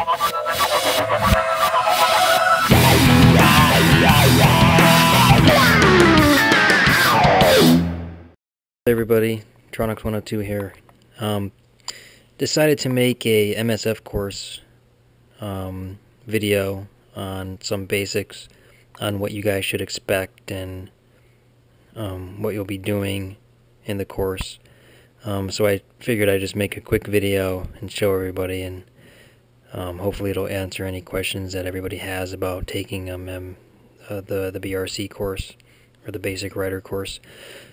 Hey everybody, Tronics102 here. Decided to make a MSF course video on some basics on what you guys should expect and what you'll be doing in the course. So I figured I'd just make a quick video and show everybody, and hopefully it'll answer any questions that everybody has about taking the BRC course, or the Basic Writer course.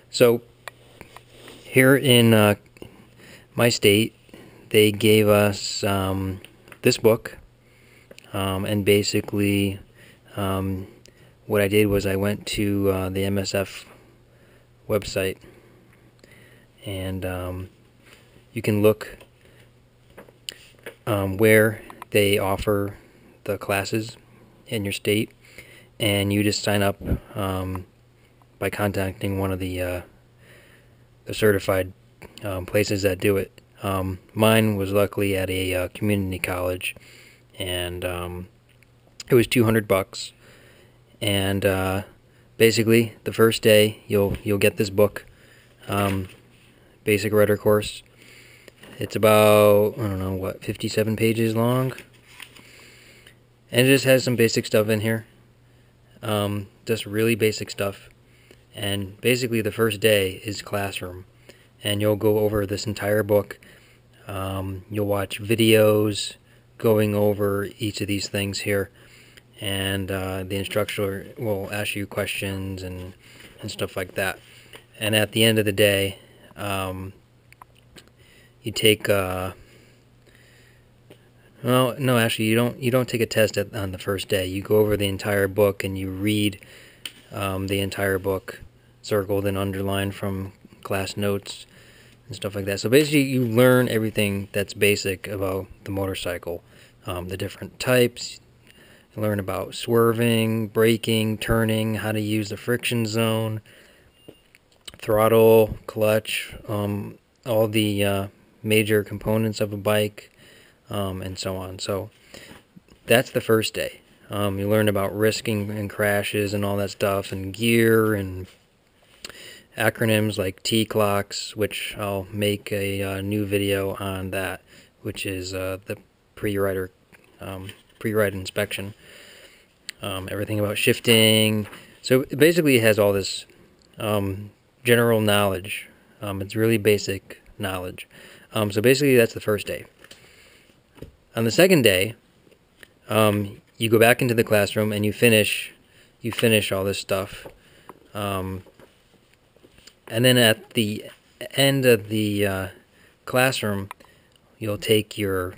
So here in my state, they gave us this book, and basically what I did was I went to the MSF website, and you can look where they offer the classes in your state, and you just sign up by contacting one of the certified places that do it. Mine was luckily at a community college, and it was $200. And basically, the first day you'll get this book, Basic Writer Course. It's about, I don't know, what, 57 pages long, and it just has some basic stuff in here, just really basic stuff. And basically the first day is classroom, and you'll go over this entire book. You'll watch videos going over each of these things here, and the instructor will ask you questions and stuff like that. And at the end of the day, you take well, no, actually you don't take a test on the first day. You go over the entire book and you read the entire book, circled and underlined from class notes and stuff like that. So basically you learn everything that's basic about the motorcycle, the different types. You learn about swerving, braking, turning, how to use the friction zone, throttle, clutch, all the major components of a bike, and so on. So that's the first day. You learn about risking and crashes and all that stuff, and gear and acronyms like T-clocks, which I'll make a new video on that, which is the pre-ride inspection. Everything about shifting. So basically it has all this general knowledge. It's really basic knowledge. So basically that's the first day. On the second day, you go back into the classroom and you finish all this stuff, and then at the end of the classroom, you'll take your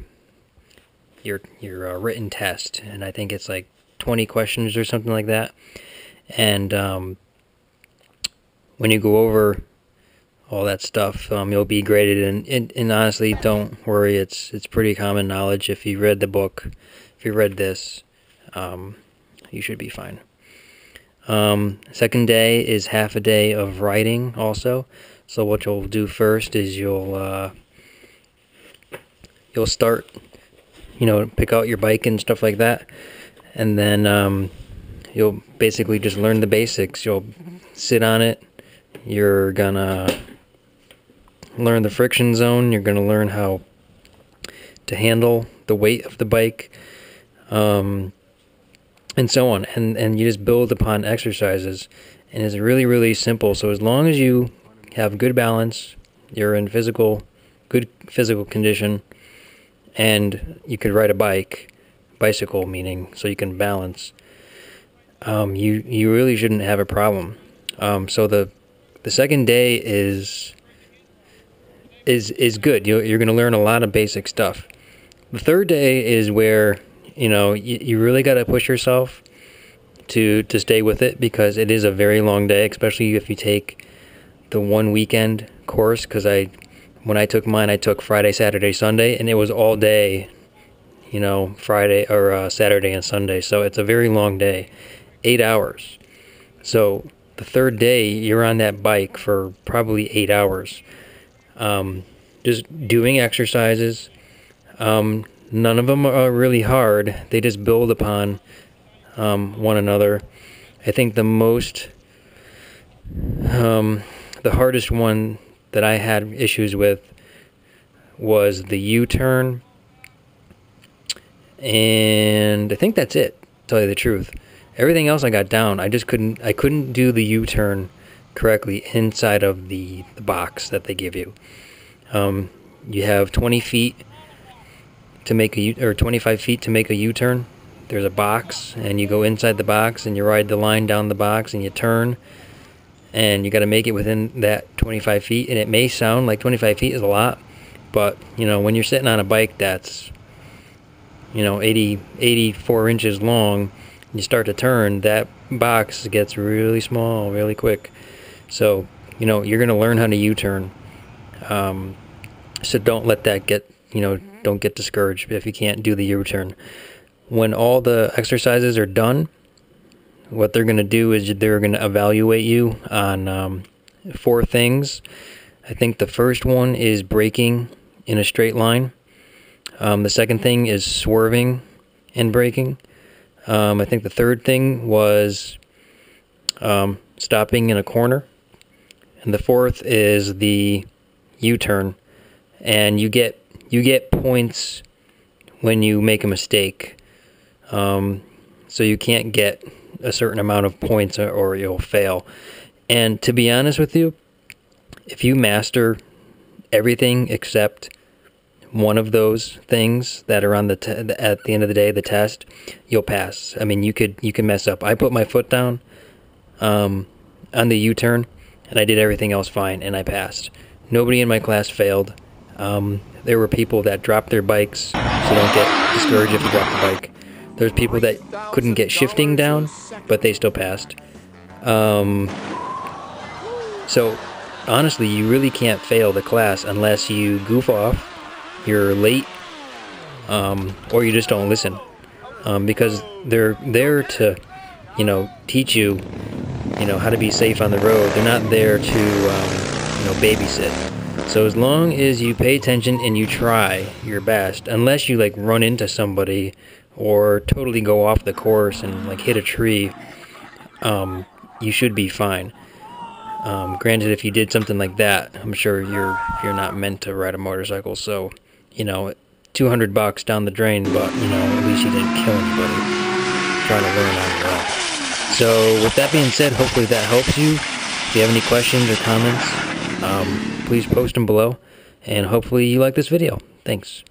written test, and I think it's like 20 questions or something like that. And when you go over all that stuff, you'll be graded, and honestly, don't worry, it's pretty common knowledge. If you read the book, if you read this, you should be fine. Second day is half a day of writing also. So what you'll do first is you'll start, pick out your bike and stuff like that, and then you'll basically just learn the basics. You'll sit on it. You're gonna learn the friction zone. You're gonna learn how to handle the weight of the bike, and so on, and you just build upon exercises, and it's really, really simple. So as long as you have good balance, you're in good physical condition, and you could ride a bicycle meaning, so you can balance, you really shouldn't have a problem. So the second day is good. You're going to learn a lot of basic stuff. The third day is where you really got to push yourself to stay with it, because it is a very long day, especially if you take the one weekend course. Because when I took mine, I took Friday, Saturday, Sunday, and it was all day, Friday or Saturday and Sunday. So it's a very long day, 8 hours. So the third day, you're on that bike for probably 8 hours, just doing exercises, None of them are really hard. They just build upon one another. I think the hardest one that I had issues with was the U-turn, and I think that's it, to tell you the truth. Everything else I got down. I couldn't do the U-turn correctly inside of the box that they give you. You have 20 feet to make or 25 feet to make a U-turn. There's a box, and you go inside the box, and you ride the line down the box, and you turn, and you got to make it within that 25 feet. And it may sound like 25 feet is a lot, but when you're sitting on a bike that's 84 inches long, and you start to turn, that box gets really small really quick. So you're going to learn how to U-turn. So don't let that get don't get discouraged if you can't do the U-turn. When all the exercises are done, what they're going to do is they're going to evaluate you on 4 things. I think the first one is braking in a straight line. The second thing is swerving and braking. I think the third thing was stopping in a corner. And the fourth is the U-turn. And you get points when you make a mistake. So you can't get a certain amount of points or you'll fail. And to be honest with you, if you master everything except one of those things that are on at the end of the day, the test, you'll pass. I mean, you can mess up. I put my foot down on the U-turn, and I did everything else fine, and I passed. Nobody in my class failed. There were people that dropped their bikes, so don't get discouraged if you drop the bike. There's people that couldn't get shifting down, but they still passed. So honestly, you really can't fail the class unless you goof off, you're late, or you just don't listen. Because they're there to, teach you, how to be safe on the road. They're not there to, babysit. So as long as you pay attention and you try your best, unless you run into somebody or totally go off the course and hit a tree, you should be fine. Granted, if you did something like that, I'm sure you're not meant to ride a motorcycle. So, $200 down the drain, but at least you didn't kill anybody trying to learn on your own. So with that being said, hopefully that helps you. If you have any questions or comments, please post them below, and hopefully you like this video. Thanks.